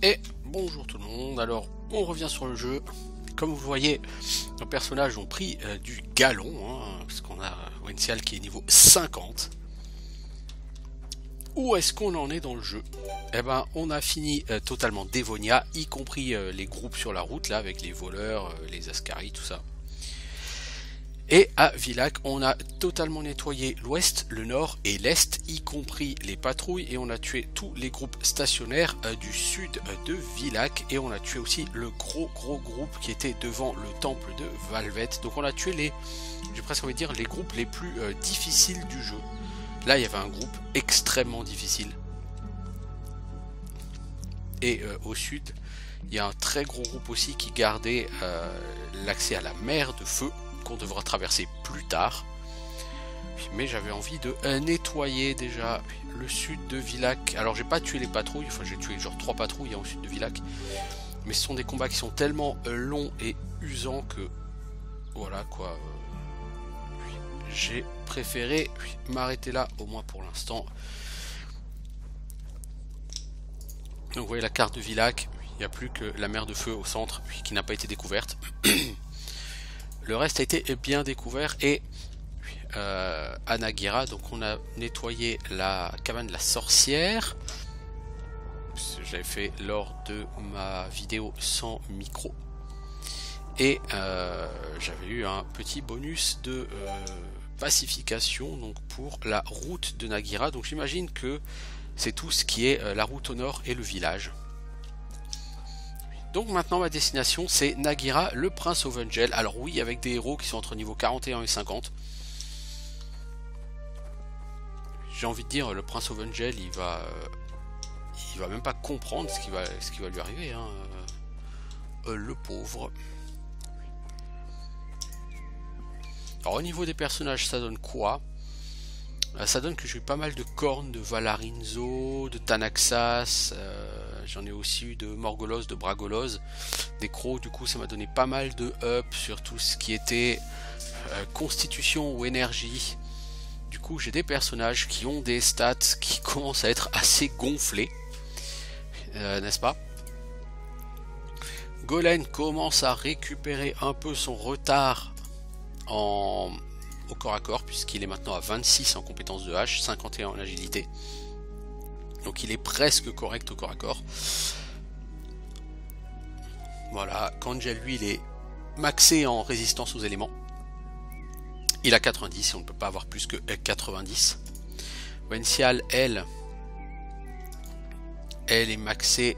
Et bonjour tout le monde, alors on revient sur le jeu. Comme vous voyez, nos personnages ont pris du galon, hein, parce qu'on a Wencial qui est niveau 50. Où est-ce qu'on en est dans le jeu? Eh ben, on a fini totalement Dévonia, y compris les groupes sur la route, là, avec les voleurs, les Ascari, tout ça. Et à Villach, on a totalement nettoyé l'ouest, le nord et l'est, y compris les patrouilles, et on a tué tous les groupes stationnaires du sud de Villach, et on a tué aussi le gros groupe qui était devant le temple de Valvet. Donc on a tué les, j'ai presque envie de dire, les groupes les plus difficiles du jeu. Là, il y avait un groupe extrêmement difficile. Et au sud, il y a un très gros groupe aussi qui gardait l'accès à la mer de feu, qu'on devra traverser plus tard. Mais j'avais envie de nettoyer déjà le sud de Villach. Alors j'ai pas tué les patrouilles, enfin j'ai tué genre 3 patrouilles au sud de Villach. Mais ce sont des combats qui sont tellement longs et usants que voilà quoi. J'ai préféré m'arrêter là au moins pour l'instant. Donc vous voyez la carte de Villach, il n'y a plus que la mer de feu au centre qui n'a pas été découverte. Le reste a été bien découvert et à Nagira, donc on a nettoyé la cabane de la sorcière. J'avais fait lors de ma vidéo sans micro. Et j'avais eu un petit bonus de pacification donc pour la route de Nagira. Donc j'imagine que c'est tout ce qui est la route au nord et le village. Donc maintenant ma destination c'est Nagira, le Prince of Angel. Alors oui, avec des héros qui sont entre niveau 41 et 50. J'ai envie de dire, le Prince of Angel il va même pas comprendre ce qui va lui arriver, hein. Le pauvre. Alors au niveau des personnages ça donne quoi? Ça donne que j'ai eu pas mal de cornes de Valarinzo, de Tanaxas, j'en ai aussi eu de Morgolos, de Bragolos, des crocs. Du coup ça m'a donné pas mal de up sur tout ce qui était constitution ou énergie. Du coup j'ai des personnages qui ont des stats qui commencent à être assez gonflés, n'est-ce pas? Golem commence à récupérer un peu son retard au corps à corps, puisqu'il est maintenant à 26 en compétence de hache, 51 en agilité. Donc il est presque correct au corps à corps. Voilà, Kangel lui il est maxé en résistance aux éléments. Il a 90 et on ne peut pas avoir plus que 90. Wencial, elle est maxée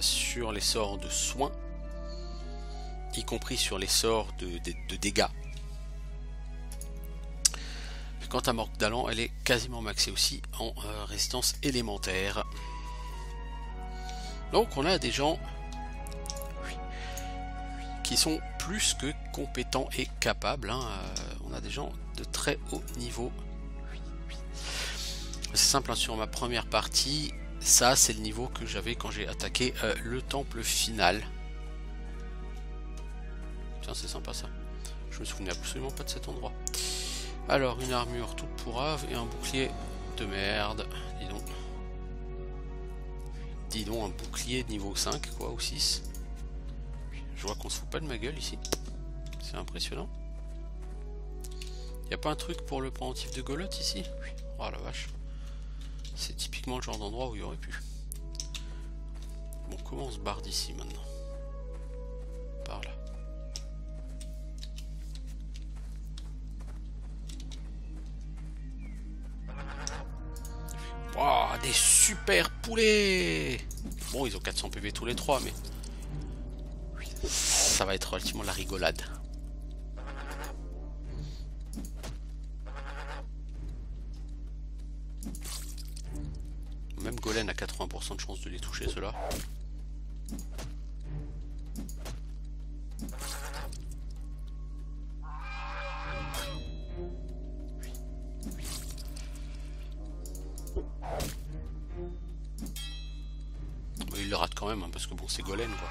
sur les sorts de soins, y compris sur les sorts de dégâts. Quant à Morgdalan, elle est quasiment maxée aussi en résistance élémentaire. Donc on a des gens qui sont plus que compétents et capables, hein. On a des gens de très haut niveau. C'est simple, hein, sur ma première partie, ça c'est le niveau que j'avais quand j'ai attaqué le temple final. Tiens, c'est sympa ça. Je me souvenais absolument pas de cet endroit. Alors, une armure toute pourrave et un bouclier de merde. Dis donc, un bouclier de niveau 5, quoi, ou 6. Je vois qu'on se fout pas de ma gueule ici. C'est impressionnant. Y a pas un truc pour le pendentif de Goloth ici? Oh la vache. C'est typiquement le genre d'endroit où il y aurait pu. Bon, comment on se barre d'ici maintenant? Par là. Oh, des super poulets! Bon, ils ont 400 PV tous les 3, mais ça va être relativement la rigolade. Même Golem a 80% de chance de les toucher, ceux-là. Il le rate quand même, hein, parce que bon, c'est Golem, quoi.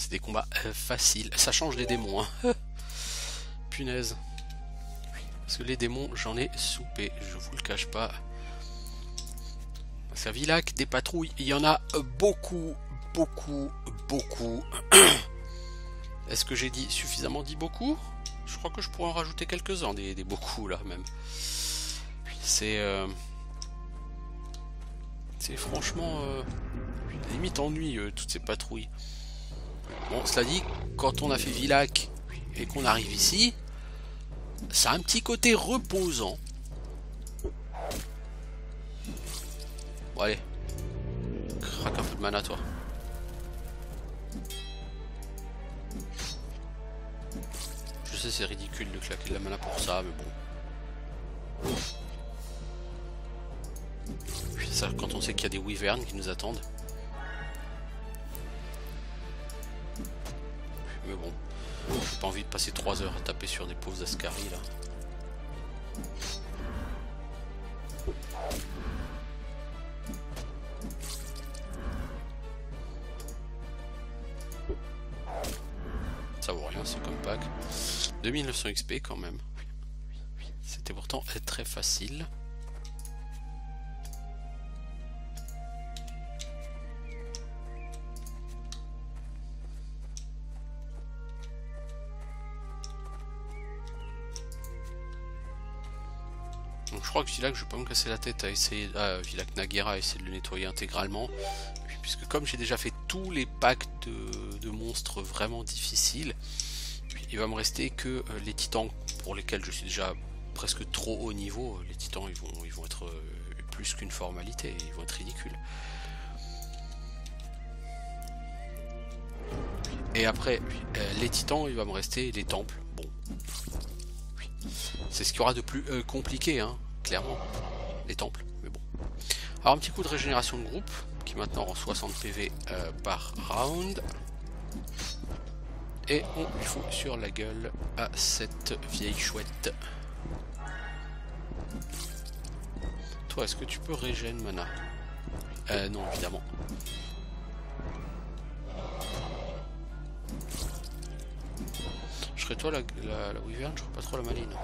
C'est des combats faciles. Ça change des démons, hein. Punaise. Parce que les démons, j'en ai soupé, je vous le cache pas. Parce qu'à Villach, des patrouilles, il y en a beaucoup, beaucoup, beaucoup. Est-ce que j'ai dit suffisamment dit beaucoup? Je crois que je pourrais en rajouter quelques-uns, des beaucoup là même. C'est franchement limite ennuyeux toutes ces patrouilles. Bon, cela dit, quand on a fait Villach et qu'on arrive ici, ça a un petit côté reposant. Bon allez, craque un peu de mana toi. Je sais c'est ridicule de claquer de la mana pour ça, mais bon. Puis ça quand on sait qu'il y a des wyverns qui nous attendent. Mais bon, j'ai pas envie de passer 3 heures à taper sur des pauvres Ascaris là. Ça vaut rien, c'est comme pack. 2900 XP quand même. C'était pourtant très facile. Donc je crois que Villach, je vais pas me casser la tête à essayer, Villach Naguera, à essayer de le nettoyer intégralement. Puisque comme j'ai déjà fait tous les packs de monstres vraiment difficiles, il va me rester que les titans pour lesquels je suis déjà presque trop haut niveau. Les titans ils vont être plus qu'une formalité, ils vont être ridicules. Et après les titans il va me rester les temples. Bon, c'est ce qu'il y aura de plus compliqué, hein, clairement, les temples, mais bon. Alors un petit coup de régénération de groupe qui maintenant rend 60 PV par round. Et on lui fout sur la gueule à cette vieille chouette. Toi, est-ce que tu peux régénérer mana? Non, évidemment. Je serais toi la wyvern, je serais pas trop la maline.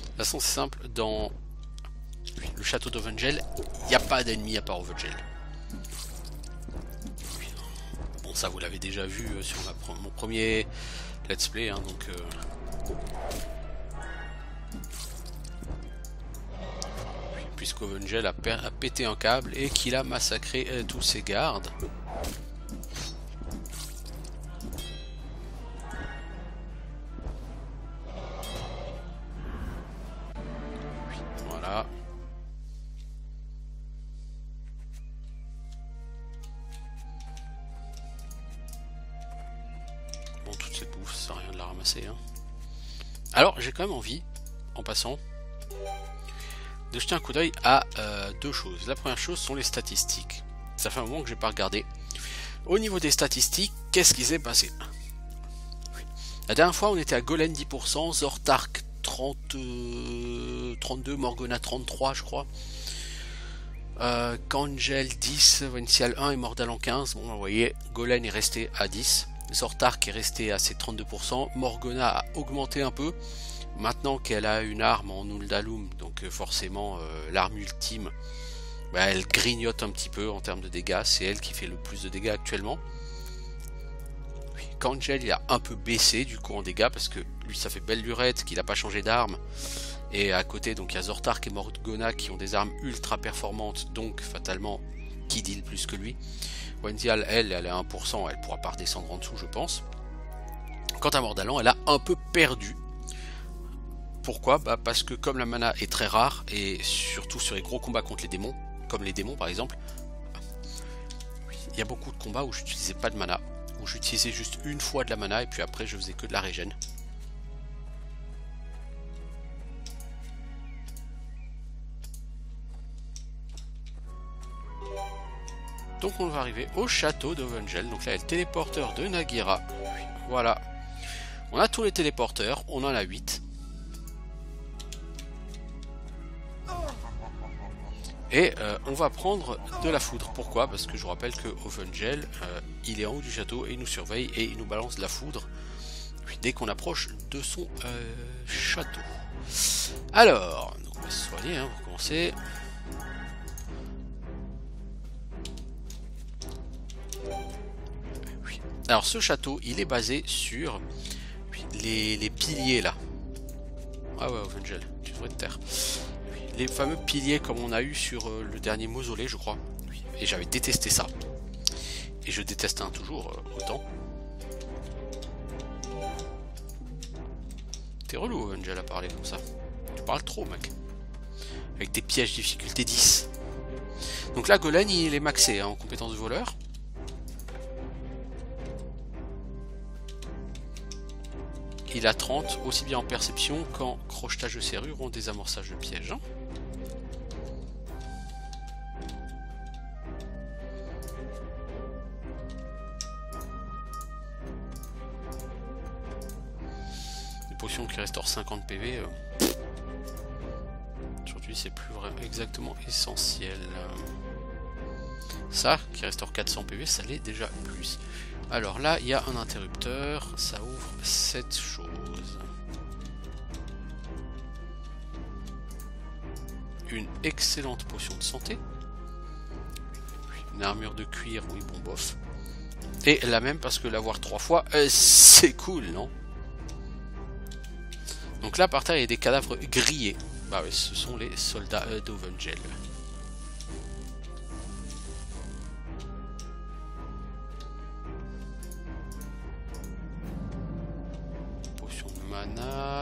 De toute façon, c'est simple, dans le château d'Ovengel, il n'y a pas d'ennemis à part Ovengel. Bon, ça vous l'avez déjà vu sur mon premier let's play, hein, donc puisqu'Ovengel a pété un câble et qu'il a massacré tous ses gardes. Voilà. Bon, toute cette bouffe, ça sert à rien de la ramasser, hein. Alors, j'ai quand même envie, en passant, de jeter un coup d'œil à deux choses. La première chose sont les statistiques. Ça fait un moment que j'ai pas regardé. Au niveau des statistiques, qu'est-ce qui s'est passé? La dernière fois, on était à Golem 10%, Zortark 32, Morgana 33, je crois. Kangel 10, Vencial 1 et Mordalan 15. Bon, vous voyez, Golem est resté à 10. Zortark est resté à ses 32%. Morgana a augmenté un peu. Maintenant qu'elle a une arme en Uldalum, donc forcément l'arme ultime, bah, elle grignote un petit peu en termes de dégâts. C'est elle qui fait le plus de dégâts actuellement. Kangel il a un peu baissé du coup en dégâts parce que lui ça fait belle lurette qu'il n'a pas changé d'arme. Et à côté donc il y a Zortark et Morgana qui ont des armes ultra performantes, donc fatalement qui deal plus que lui. Wendial elle est à 1%, elle pourra pas redescendre en dessous je pense. Quant à Mordalan elle a un peu perdu. Pourquoi? Bah parce que comme la mana est très rare, et surtout sur les gros combats contre les démons, comme les démons par exemple, il y a beaucoup de combats où j'utilisais pas de mana, où j'utilisais juste une fois de la mana et puis après je faisais que de la régène. Donc on va arriver au château d'Ovengel. Donc là, il y a le téléporteur de Nagira. Voilà. On a tous les téléporteurs. On en a 8. Et on va prendre de la foudre. Pourquoi? Parce que je vous rappelle que Ovengel, il est en haut du château et il nous surveille et il nous balance de la foudre dès qu'on approche de son château. Alors, donc on va se soigner, hein, pour commencer. Oui. Alors ce château, il est basé sur les piliers là. Ah ouais, Ovengel, tu devrais te taire. Les fameux piliers comme on a eu sur le dernier mausolée, je crois. Oui. Et j'avais détesté ça. Et je déteste un toujours autant. T'es relou, Ovengel, à parler comme ça. Tu parles trop, mec. Avec des pièges difficulté 10. Donc là, Golem, il est maxé hein, en compétence de voleur. Il a 30, aussi bien en perception qu'en crochetage de serrure ou en désamorçage de pièges. Hein. Des potions qui restaurent 50 PV. Aujourd'hui, c'est plus vraiment exactement essentiel. Ça, qui restaure 400 PV, ça l'est déjà plus. Alors là, il y a un interrupteur, ça ouvre cette chose. Une excellente potion de santé. Une armure de cuir, oui, bon bof. Et la même parce que l'avoir 3 fois, c'est cool, non? Donc là, par terre, il y a des cadavres grillés. Bah oui, ce sont les soldats d'Ovengel.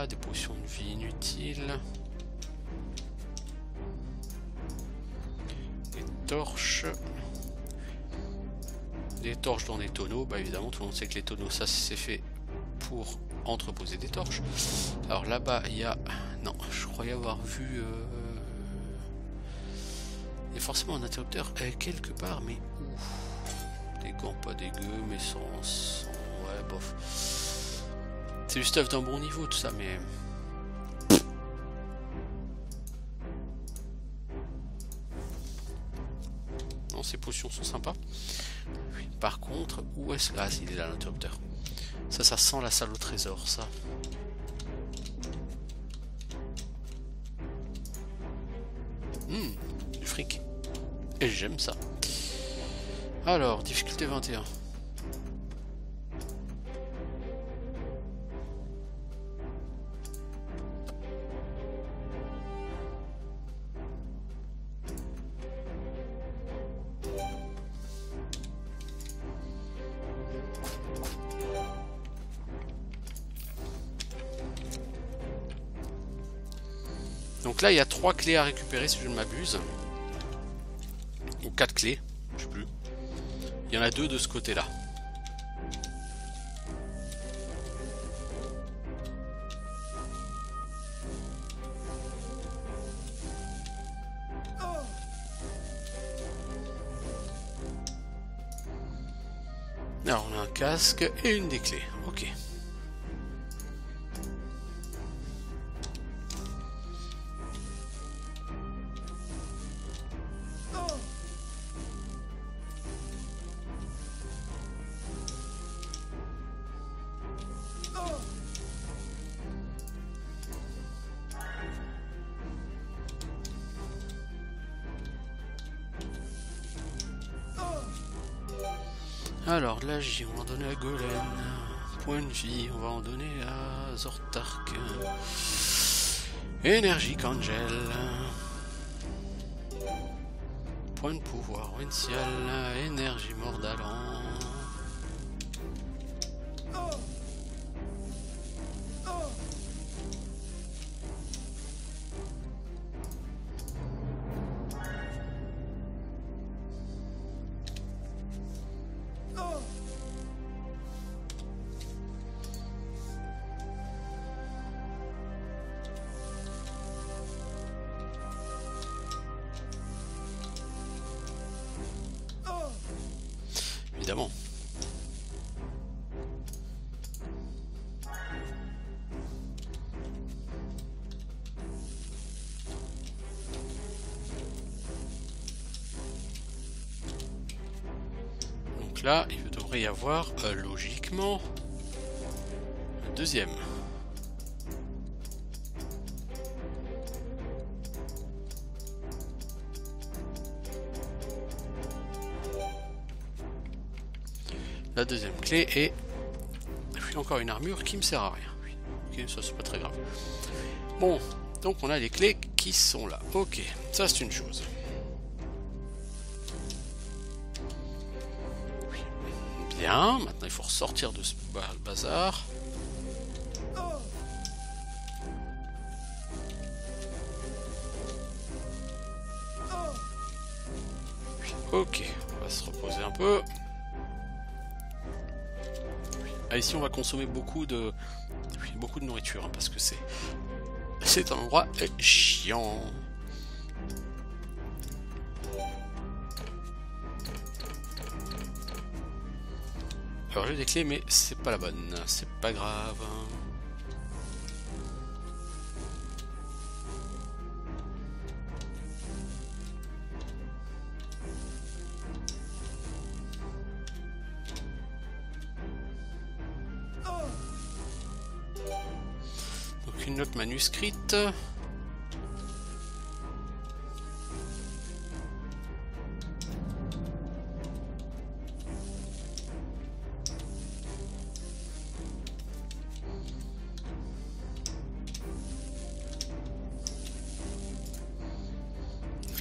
Des potions de vie inutiles, des torches dans des tonneaux. Bah évidemment, tout le monde sait que les tonneaux, ça c'est fait pour entreposer des torches. Alors là-bas, il y a... Non, je croyais avoir vu... Il y a forcément un interrupteur quelque part, mais où? Des gants pas dégueux, mais sans... Ouais, bof. C'est du stuff d'un bon niveau, tout ça, mais... Non, ces potions sont sympas. Par contre, où est-ce... Ah, il est là, l'interrupteur. Ça sent la salle au trésor, ça. Du fric. Et j'aime ça. Alors, difficulté 21. Donc là, il y a 3 clés à récupérer si je ne m'abuse. Ou 4 clés, je sais plus. Il y en a 2 de ce côté-là. Alors on a un casque et une des clés. Ok. Alors là, on va en donner à Golem. Point de vie, on va en donner à Zortark. Énergie Angel. Point de pouvoir Wensial. Énergie Mordalan. évidemment. Donc là, il devrait y avoir logiquement le deuxième. La deuxième clé est encore une armure qui me sert à rien. Ok, ça c'est pas très grave. Bon, donc on a les clés qui sont là. Ok, ça c'est une chose. Bien, maintenant il faut ressortir de ce bazar. Ok, on va se reposer un peu. Ah, ici on va consommer beaucoup de nourriture, hein, parce que c'est un endroit chiant. Alors j'ai des clés mais c'est pas la bonne, c'est pas grave. Donc une note manuscrite.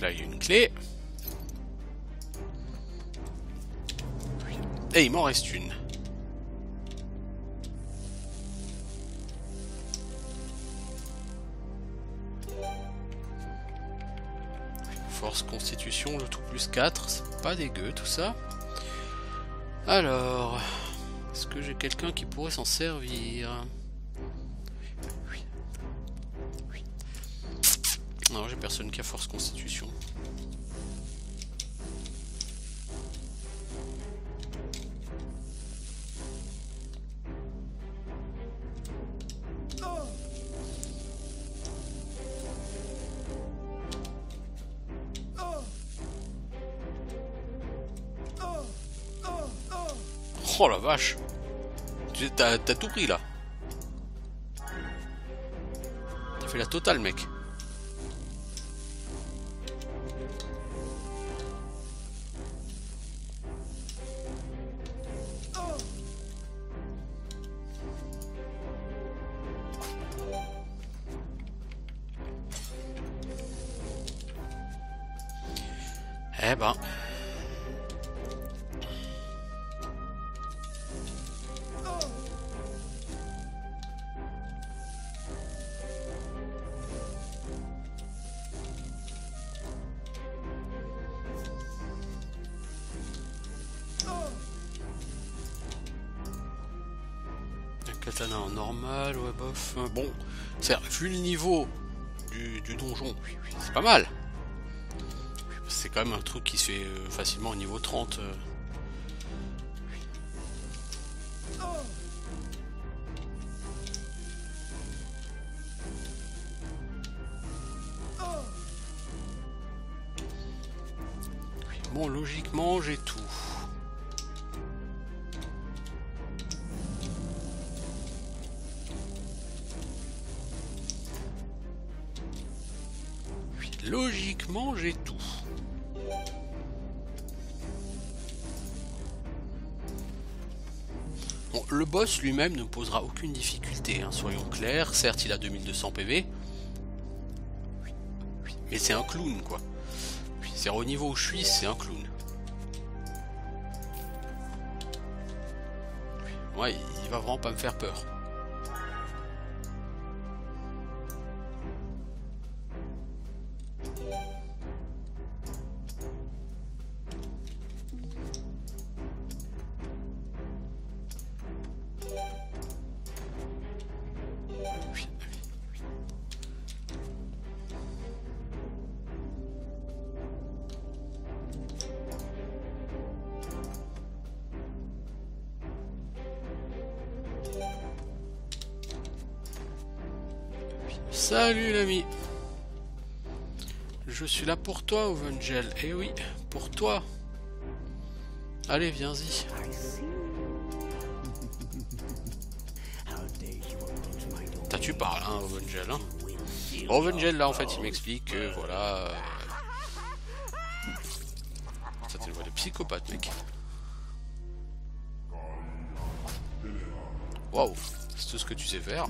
Là il y a une clé. Et il m'en reste une. Force constitution, le tout plus 4, c'est pas dégueu tout ça. Alors, est-ce que j'ai quelqu'un qui pourrait s'en servir? Oui. Non, j'ai personne qui a force constitution. Oh la vache! T'as tout pris là! T'as fait la totale, mec! Eh ben... Katana en normal, ouais bof. Bon, vu le niveau du donjon, c'est pas mal. C'est quand même un truc qui se fait facilement au niveau 30. Bon, logiquement, j'ai tout. Logiquement, j'ai tout. Bon, le boss lui-même ne posera aucune difficulté, hein, soyons clairs. Certes, il a 2200 PV. Mais c'est un clown, quoi. C'est au niveau où je suis, c'est un clown. Ouais, il va vraiment pas me faire peur. Salut l'ami. Je suis là pour toi, Ovengel. Eh oui, pour toi. Allez, viens-y. Tu parles, hein, Ovengel, hein. Ovengel, là, en fait, il m'explique que, voilà... Ça, c'est une voix de psychopathe, mec. Waouh, c'est tout ce que tu sais faire.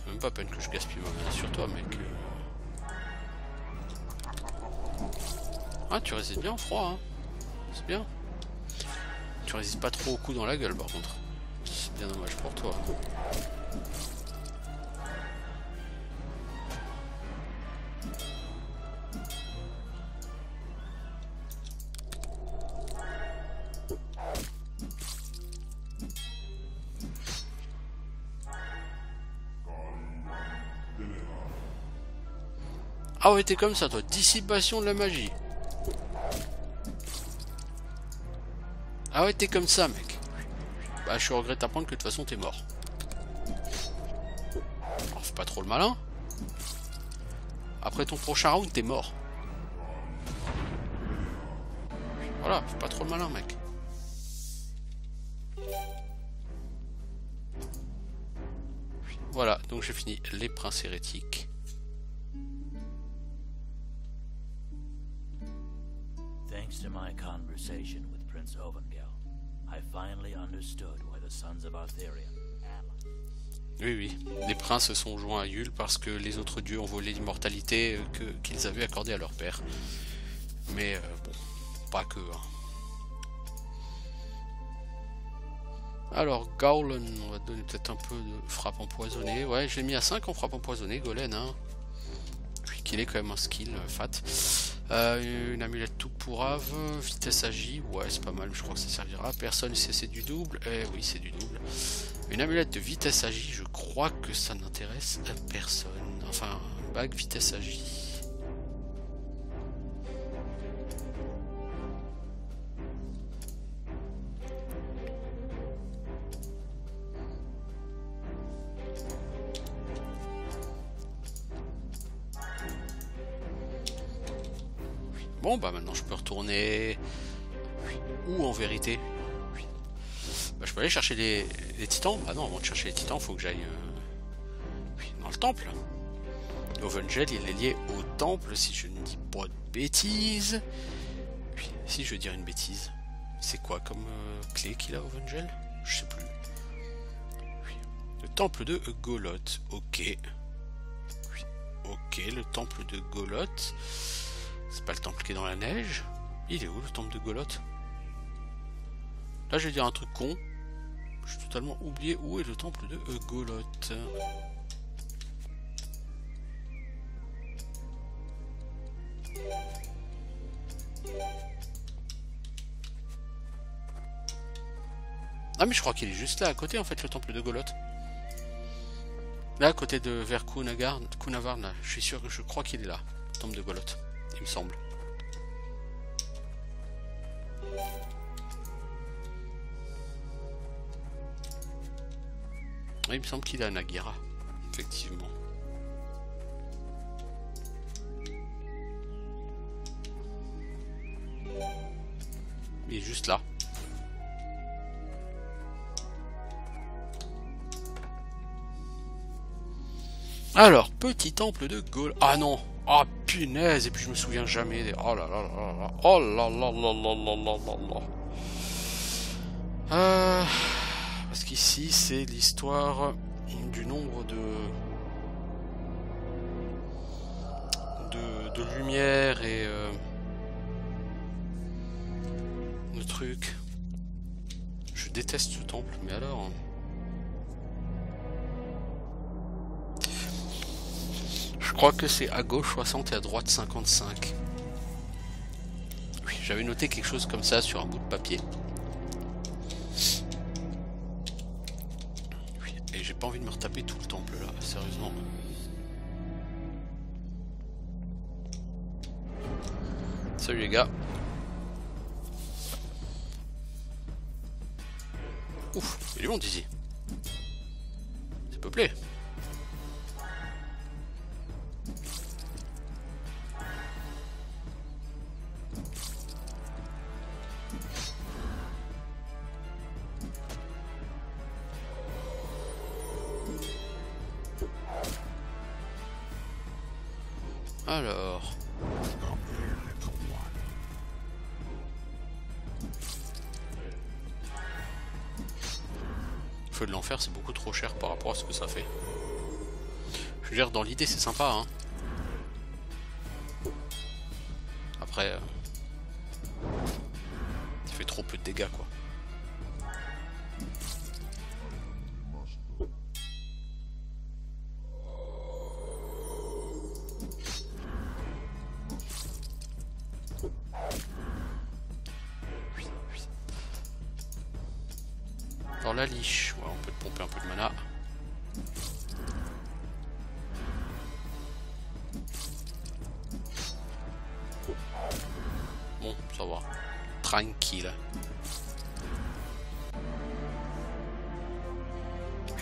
Même pas peine que je gaspille ma mana sur toi, mec. Ah, tu résistes bien au froid, hein. C'est bien. Tu résistes pas trop au coup dans la gueule, par contre. C'est bien dommage pour toi. Ah ouais, t'es comme ça, toi. Dissipation de la magie. Ah ouais, t'es comme ça, mec. Bah, je regrette d'apprendre que de toute façon, t'es mort. Alors, fais pas trop le malin. Après ton prochain round, t'es mort. Voilà, fais pas trop le malin, mec. Voilà, donc j'ai fini les princes hérétiques. Thanks to my conversation with Prince Ovengel, I finally understood why the sons of Arthurian. Oui, oui, les princes se sont joints à Yule parce que les autres dieux ont volé l'immortalité qu'ils avaient accordée à leur père. Mais bon, pas que. Hein. Alors, Gaulen, on va te donner peut-être un peu de frappe empoisonnée. Ouais, je l'ai mis à 5 en frappe empoisonnée, Golen. Hein. Puis qu'il est quand même un skill fat. Une amulette tout pourrave, vitesse agi, ouais c'est pas mal, je crois que ça servira. Personne sait c'est du double, eh oui c'est du double. Une amulette de vitesse agi, je crois que ça n'intéresse personne. Enfin, bague vitesse agi. Bon bah maintenant je peux retourner... Où en vérité? Bah, je peux aller chercher les titans. Ah non, avant de chercher les titans, il faut que j'aille dans le temple. Ovengel, il est lié au temple, si je ne dis pas de bêtises. Si je veux dire une bêtise, c'est quoi comme clé qu'il a, Ovengel? Je sais plus. Le temple de Goloth, ok. Ok, le temple de Goloth. C'est pas le temple qui est dans la neige. Il est où le temple de Goloth? Là je vais dire un truc con. J'ai totalement oublié où est le temple de Goloth. Ah mais je crois qu'il est juste là à côté en fait le temple de Goloth. Là à côté de vers Kunavarn, je suis sûr que je crois qu'il est là. Le temple de Goloth, il me semble. Il me semble qu'il est à Nagira, effectivement. Il est juste là. Alors, petit temple de Gaulle. Ah non! Ah punaise! Et puis je me souviens jamais des... Oh là là là là! Oh là là là là là là là là! Parce qu'ici, c'est l'histoire du nombre de lumière et de trucs. Je déteste ce temple, mais alors... Je crois que c'est à gauche 60 et à droite 55. Oui, j'avais noté quelque chose comme ça sur un bout de papier. Oui, et j'ai pas envie de me retaper tout le temple là, sérieusement. Salut les gars. Ouf, il est du monde ici. C'est peuplé. Alors... Feu de l'enfer, c'est beaucoup trop cher par rapport à ce que ça fait. Je veux dire, dans l'idée, c'est sympa, hein. Après... ça fait trop peu de dégâts, quoi. Dans la liche, ouais, on peut pomper un peu de mana. Bon, ça va. Tranquille.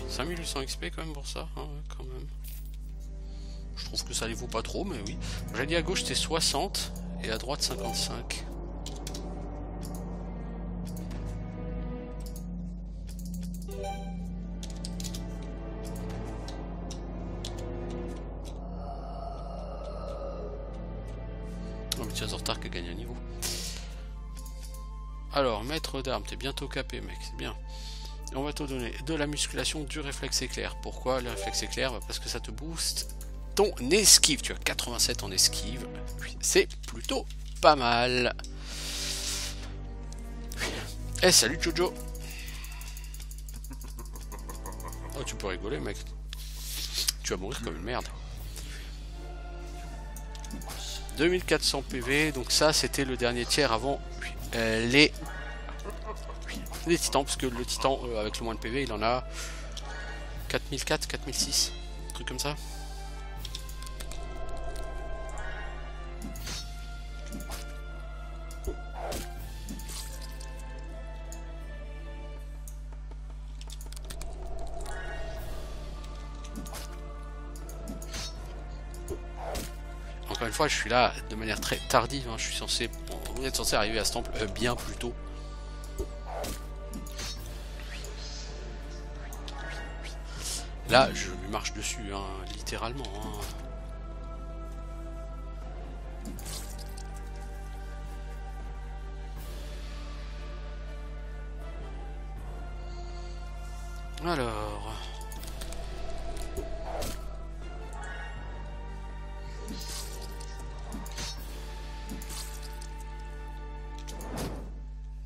5800 XP quand même pour ça, hein, ouais, quand même. Je trouve que ça les vaut pas trop, mais oui. J'ai dit à gauche c'était 60 et à droite 55. Azortar qui a gagné un niveau. Alors, maître d'armes, t'es bientôt capé, mec, c'est bien. On va te donner de la musculation, du réflexe éclair. Pourquoi le réflexe éclair? Parce que ça te booste ton esquive. Tu as 87 en esquive. C'est plutôt pas mal. Eh, salut Jojo. Oh, tu peux rigoler, mec. Tu vas mourir comme une merde. 2400 PV, donc ça c'était le dernier tiers avant les titans, parce que le titan avec le moins de PV il en a 4004, 4006, un truc comme ça. Encore une fois, je suis là de manière très tardive, hein. Je suis censé, on est censé arriver à ce temple bien plus tôt. Là, je lui marche dessus, hein, littéralement. Hein. Alors...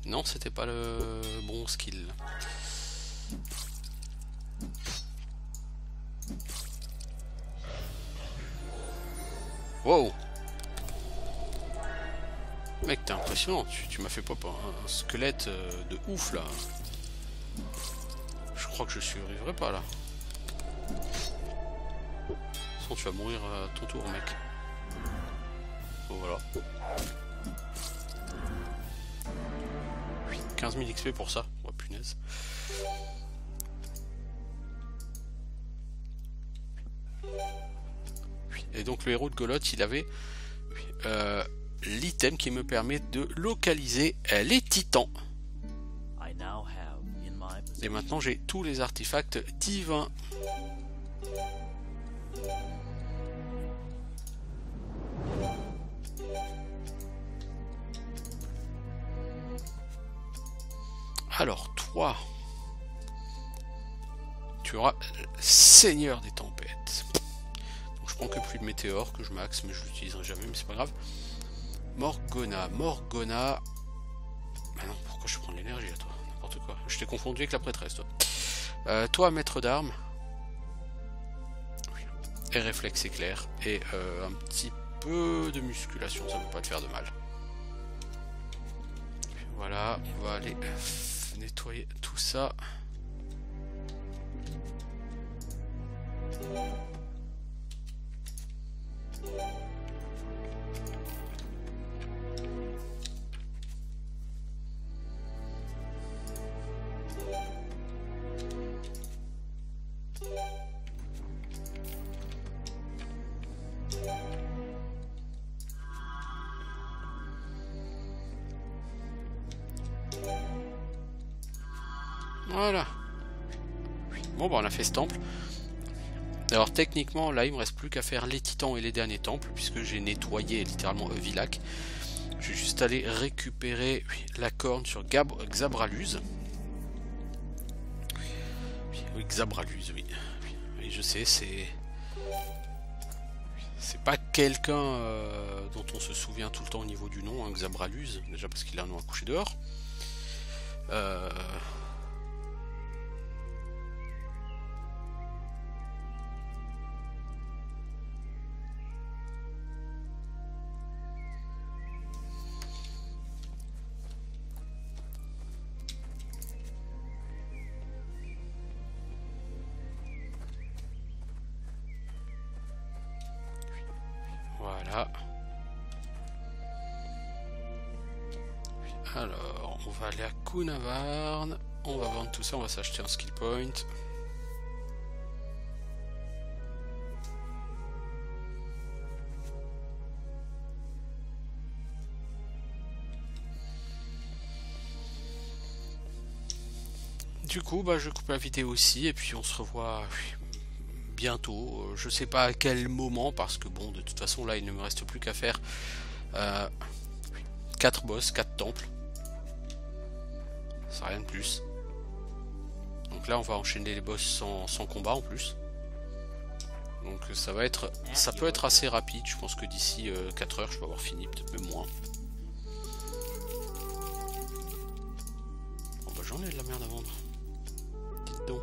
Non, c'était pas le bon skill. Wow! Mec, t'es impressionnant. Tu m'as fait pop un squelette de ouf là. Je crois que je survivrai pas là. De toute façon, tu vas mourir à ton tour, mec. Bon, voilà. 15 000 XP pour ça. Oh punaise. Et donc le héros de Goloth, il avait l'item qui me permet de localiser les titans. Et maintenant j'ai tous les artefacts divins. Alors toi, tu auras Seigneur des tempêtes. Donc je prends que plus de météores que je max, mais je l'utiliserai jamais, mais c'est pas grave. Morgana. Ah non, pourquoi je prends de l'énergie à toi? N'importe quoi. Je t'ai confondu avec la prêtresse, toi. Toi, maître d'armes. Et réflexe éclair. Et un petit peu de musculation, ça ne peut pas te faire de mal. Voilà, on va aller nettoyer tout ça. Voilà. Bon bah on a fait ce temple. Alors techniquement là il me reste plus qu'à faire les titans et les derniers temples, puisque j'ai nettoyé littéralement Villak. Je vais juste aller récupérer la corne sur Xabraluz. Oui, Xabraluz, oui. Oui, je sais, c'est pas quelqu'un dont on se souvient tout le temps au niveau du nom, hein, Xabraluz, déjà parce qu'il a un nom à coucher dehors. Voilà. Alors, on va aller à Kunavarn. On va vendre tout ça, on va s'acheter un skill point. Du coup, bah, je coupe la vidéo aussi et puis on se revoit bientôt. Je sais pas à quel moment parce que bon, de toute façon là, il ne me reste plus qu'à faire 4 boss, 4 temples. C'est rien de plus. Donc là, on va enchaîner les boss sans combat en plus. Donc ça peut être assez rapide. Je pense que d'ici 4 heures, je vais avoir fini, peut-être même moins. Bon bah j'en ai de la merde à vendre. Dites donc.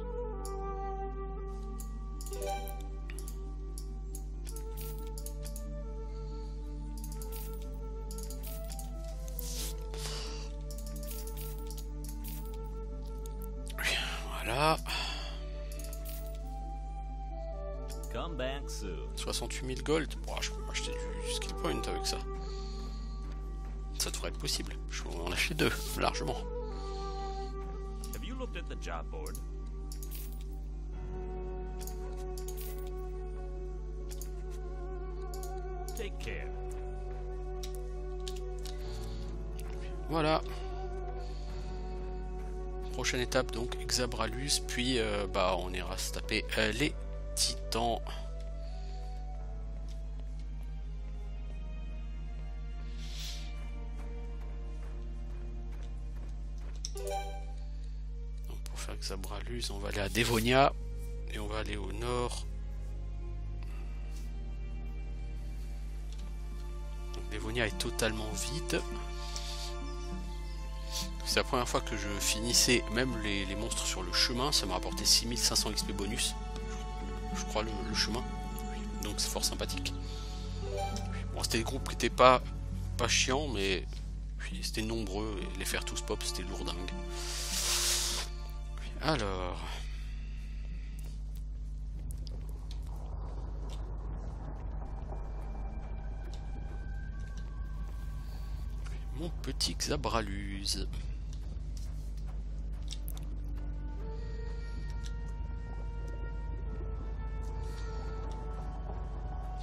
Voilà. 68 000 gold. Bon, je peux m'acheter du skill point avec ça. Ça devrait être possible. Je peux en acheter 2, largement. Have you looked at the job board? Take care. Voilà. Prochaine étape donc Xabraluz, puis bah on ira se taper les titans. Donc pour faire Xabraluz, on va aller à Dévonia et on va aller au nord. Donc Dévonia est totalement vide. C'est la première fois que je finissais même les monstres sur le chemin. Ça m'a rapporté 6500 XP bonus, je crois, le chemin. Donc c'est fort sympathique. Bon, c'était des groupes qui n'étaient pas chiants, mais c'était nombreux. Et les faire tous pop, c'était lourdingue. Alors... mon petit Xabraluz.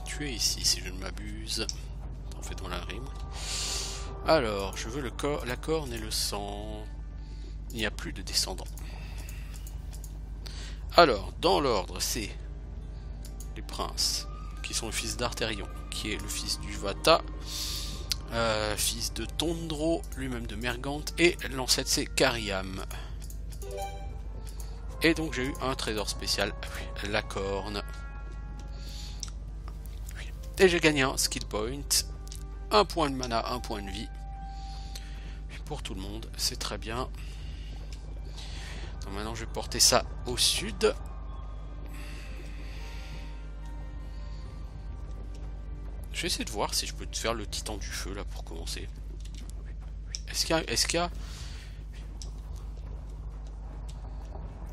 Tu es ici si je ne m'abuse. On fait dans la rime. Alors, je veux la corne et le sang. Il n'y a plus de descendants. Alors, dans l'ordre, c'est les princes, qui sont le fils d'Arthérion, qui est le fils du Vata, fils de Tondro, lui-même de Mergante, et l'ancêtre c'est Kariam. Et donc j'ai eu un trésor spécial, la corne. Et j'ai gagné un skill point, un point de mana, un point de vie. Pour tout le monde, c'est très bien. Donc maintenant je vais porter ça au sud. Je vais essayer de voir si je peux te faire le titan du feu là pour commencer. Est-ce qu'il y a...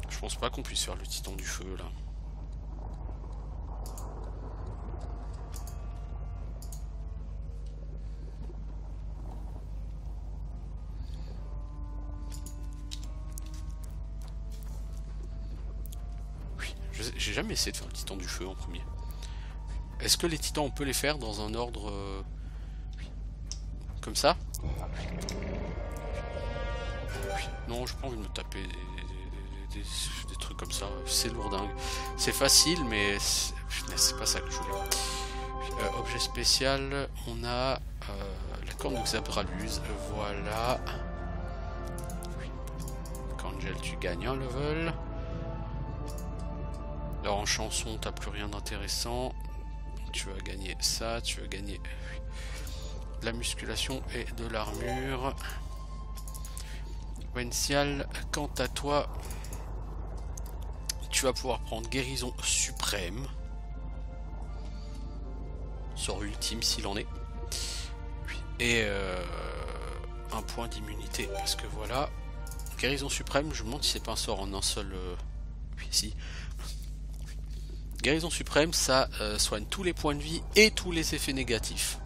Je pense pas qu'on puisse faire le titan du feu là. Oui, j'ai jamais essayé de faire le titan du feu en premier. Est-ce que les titans on peut les faire dans un ordre comme ça? Non, j'ai pas envie de me taper des trucs comme ça. C'est lourdingue. C'est facile, mais c'est pas ça que je voulais. Objet spécial, on a la corne de Xabraluz. Voilà. Angel, tu gagnes un level. Alors en chanson, t'as plus rien d'intéressant. Tu as gagné ça, tu as gagné de la musculation et de l'armure. Wencial, quant à toi, tu vas pouvoir prendre guérison suprême. Sort ultime s'il en est. Et un point d'immunité, parce que voilà. Guérison suprême, je me demande si c'est pas un sort en un seul... Oui, si. Guérison suprême, ça soigne tous les points de vie et tous les effets négatifs.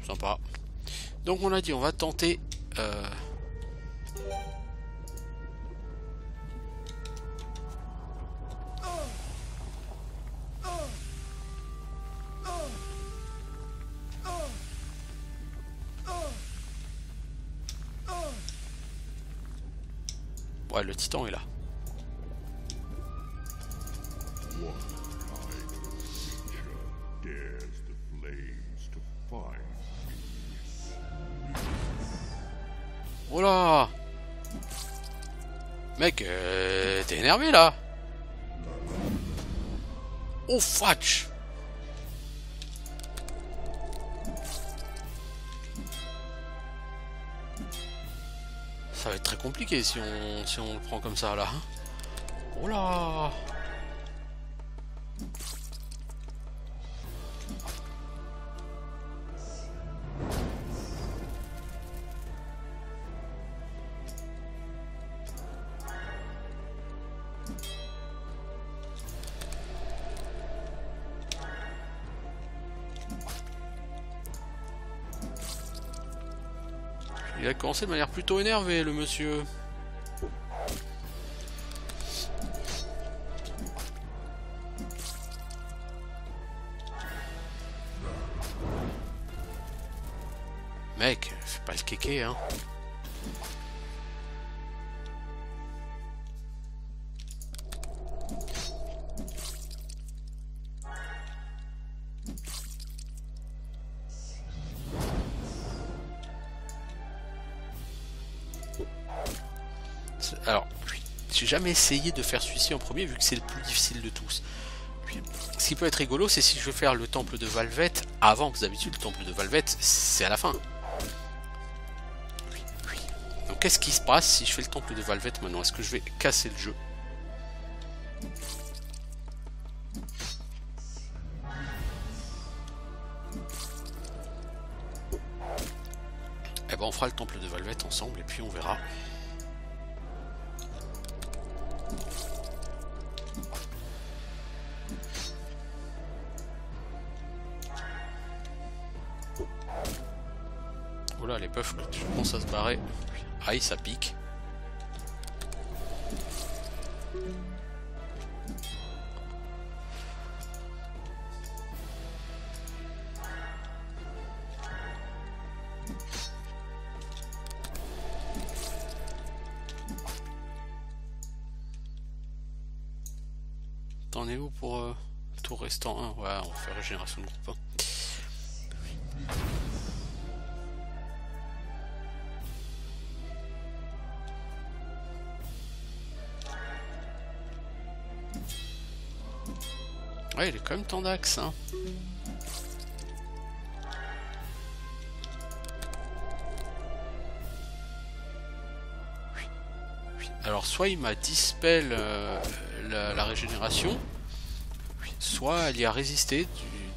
Sympa. Donc on a dit, on va tenter... Ouais, le titan est là. Oh là! Mec, t'es énervé là? Oh fatch! Ça va être très compliqué si on le prend comme ça là. Oh là! Il a commencé de manière plutôt énervée, le monsieur. Mec, fais pas le kéké, hein. Alors, j'ai jamais essayé de faire celui-ci en premier vu que c'est le plus difficile de tous. Ce qui peut être rigolo, c'est si je veux faire le temple de Valvette avant, parce que d'habitude le temple de Valvette c'est à la fin. Donc qu'est-ce qui se passe si je fais le temple de Valvette maintenant? Est-ce que je vais casser le jeu? Eh ben on fera le temple de Valvette ensemble et puis on verra. Voilà les puffs, je commence à se barrer. Aïe, ça pique. T'en es où pour tour restant 1? Ouais, on va faire régénération de groupe 1. Ouais, il est quand même temps d'axe, hein. Alors, soit il m'a dispel la régénération, soit elle y a résisté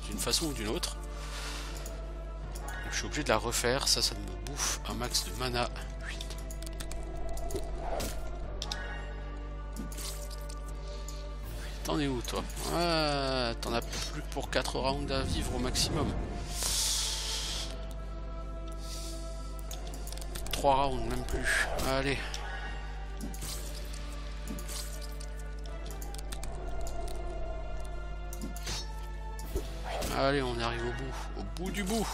d'une façon ou d'une autre. Donc, je suis obligé de la refaire, ça me bouffe un max de mana. T'en es où toi? Ah, t'en as plus que pour 4 rounds à vivre au maximum. 3 rounds, même plus. Allez. Allez, on arrive au bout du bout.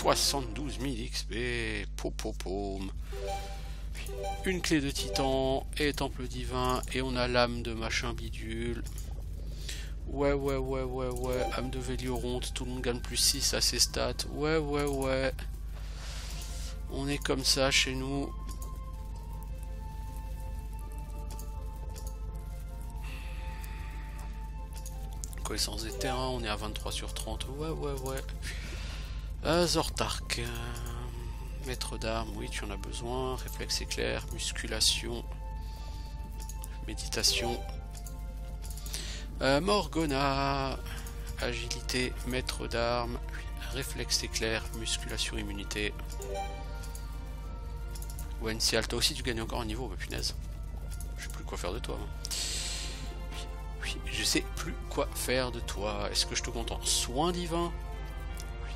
72 000 XP. Popopom. Une clé de titan et temple divin. Et on a l'âme de machin bidule. Ouais. Âme de Vélioronte. Tout le monde gagne plus 6 à ses stats. Ouais. On est comme ça chez nous. Connaissance des terrains, on est à 23 sur 30. Ouais. Zortark. Maître d'armes, oui, tu en as besoin. Réflexe éclair, musculation, méditation. Morgana. Agilité, maître d'armes, réflexe éclair, musculation, immunité. Wensial, toi aussi tu gagnes encore un niveau, bah punaise. Je sais plus quoi faire de toi. Oui, je sais plus quoi faire de toi. Est-ce que je te compte en soin divin? Oui.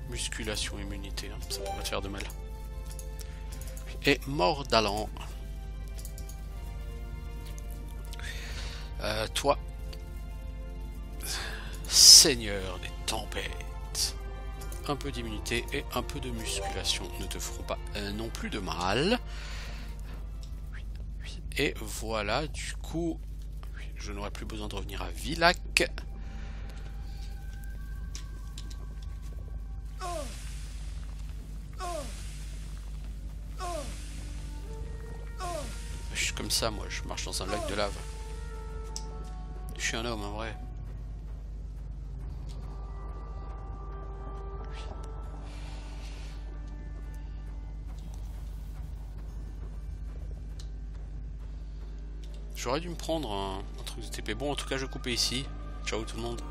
Musculation, immunité, hein, ça pourrait te faire de mal. Et Mordalan. Toi, Seigneur des tempêtes. Un peu d'immunité et un peu de musculation ne te feront pas non plus de mal. Et voilà, du coup, je n'aurai plus besoin de revenir à Villach. Je suis comme ça, moi, je marche dans un lac de lave. Je suis un homme, en vrai. J'aurais dû me prendre un truc de TP. Bon, en tout cas, je coupais ici. Ciao tout le monde.